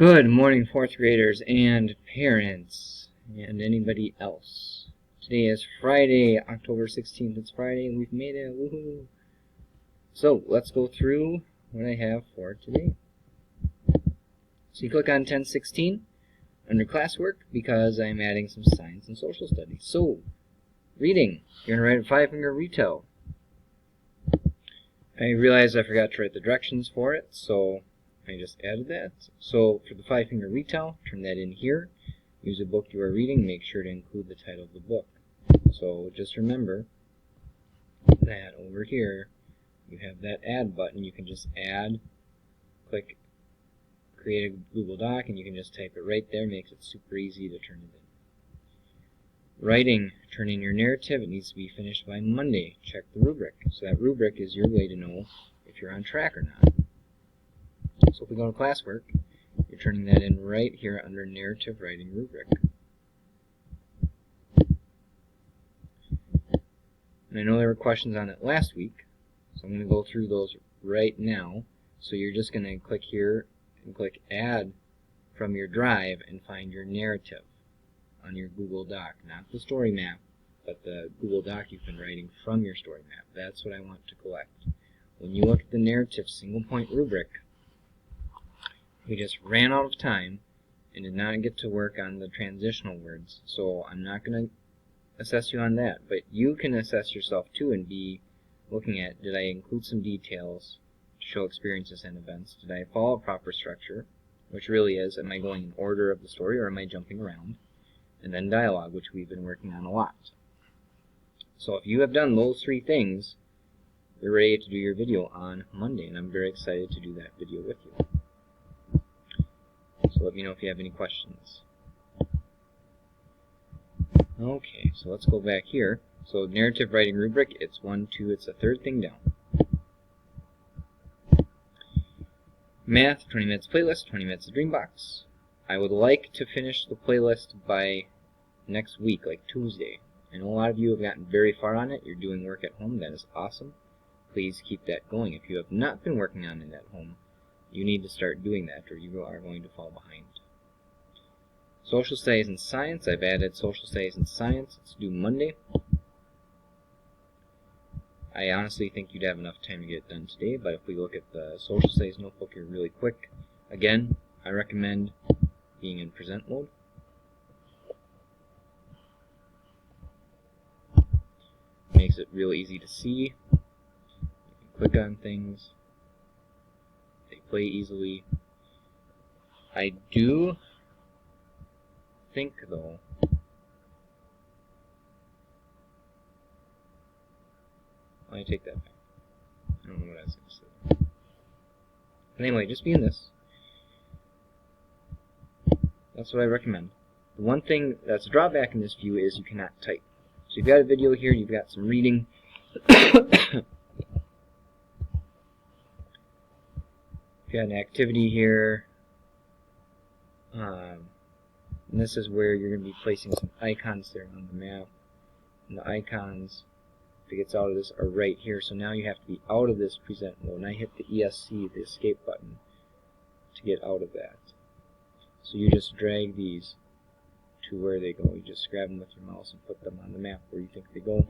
Good morning, fourth graders and parents and anybody else. Today is Friday, October 16th. It's Friday and we've made it. Woohoo! So let's go through what I have for today. So you click on 1016 under classwork because I'm adding some science and social studies. So, reading. You're going to write a five-finger retell. I realized I forgot to write the directions for it, so I just added that. So for the five-finger retell, turn that in here. Use a book you are reading. Make sure to include the title of the book. So just remember that over here you have that add button. You can just add, click create a Google Doc, and you can just type it right there. Makes it super easy to turn it in. Writing, turn in your narrative. It needs to be finished by Monday. Check the rubric. So that rubric is your way to know if you're on track or not. So if we go to classwork, you're turning that in right here under narrative writing rubric. And I know there were questions on it last week, so I'm going to go through those right now. So you're just going to click here and click add from your drive and find your narrative on your Google Doc. Not the story map, but the Google Doc you've been writing from your story map. That's what I want to collect. When you look at the narrative single point rubric, we just ran out of time and did not get to work on the transitional words, so I'm not going to assess you on that, but you can assess yourself too and be looking at, did I include some details to show experiences and events? Did I follow a proper structure, which really is, am I going in order of the story or am I jumping around? And then dialogue, which we've been working on a lot. So if you have done those three things, you're ready to do your video on Monday, and I'm very excited to do that video with you. So let me know if you have any questions. Okay, so let's go back here. So narrative writing rubric, it's 1, 2, it's the third thing down. Math, 20 minutes playlist, 20 minutes of Dreambox. I would like to finish the playlist by next week, like Tuesday. I know a lot of you have gotten very far on it. You're doing work at home. That is awesome. Please keep that going. If you have not been working on it at home, you need to start doing that or you are going to fall behind. Social studies and science. I've added social studies and science. It's due Monday. I honestly think you'd have enough time to get it done today, but if we look at the social studies notebook here really quick, again, I recommend being in present mode. Makes it real easy to see. You can click on things. They play easily. I do think, though, I take that back. I don't know what I was going to say. But anyway, just be in this. That's what I recommend. The one thing that's a drawback in this view is you cannot type. So you've got a video here, you've got some reading. You've got an activity here. And this is where you're going to be placing some icons there on the map. And the icons, if it gets out of this, are right here. So now you have to be out of this present mode. And I hit the ESC, the escape button, to get out of that. So you just drag these to where they go. You just grab them with your mouse and put them on the map where you think they go.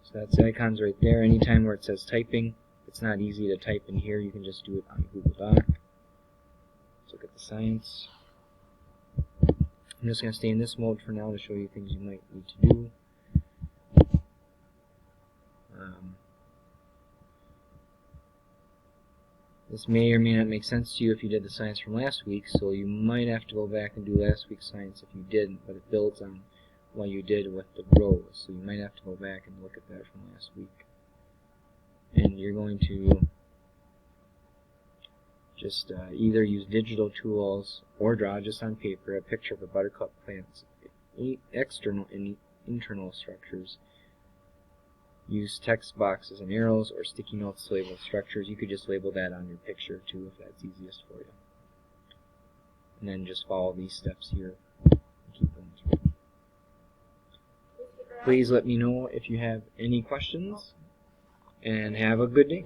So that's the icons right there. Anytime where it says typing, it's not easy to type in here, you can just do it on Google Doc. Let's look at the science. I'm just going to stay in this mode for now to show you things you might need to do. This may or may not make sense to you if you did the science from last week, so you might have to go back and do last week's science if you didn't, but it builds on what you did with the rows, so you might have to go back and look at that from last week. And you're going to just either use digital tools or draw just on paper a picture of a buttercup plant's external and internal structures. Use text boxes and arrows or sticky notes to label structures. You could just label that on your picture too if that's easiest for you. And then just follow these steps here and keep going through. Please let me know if you have any questions and have a good day.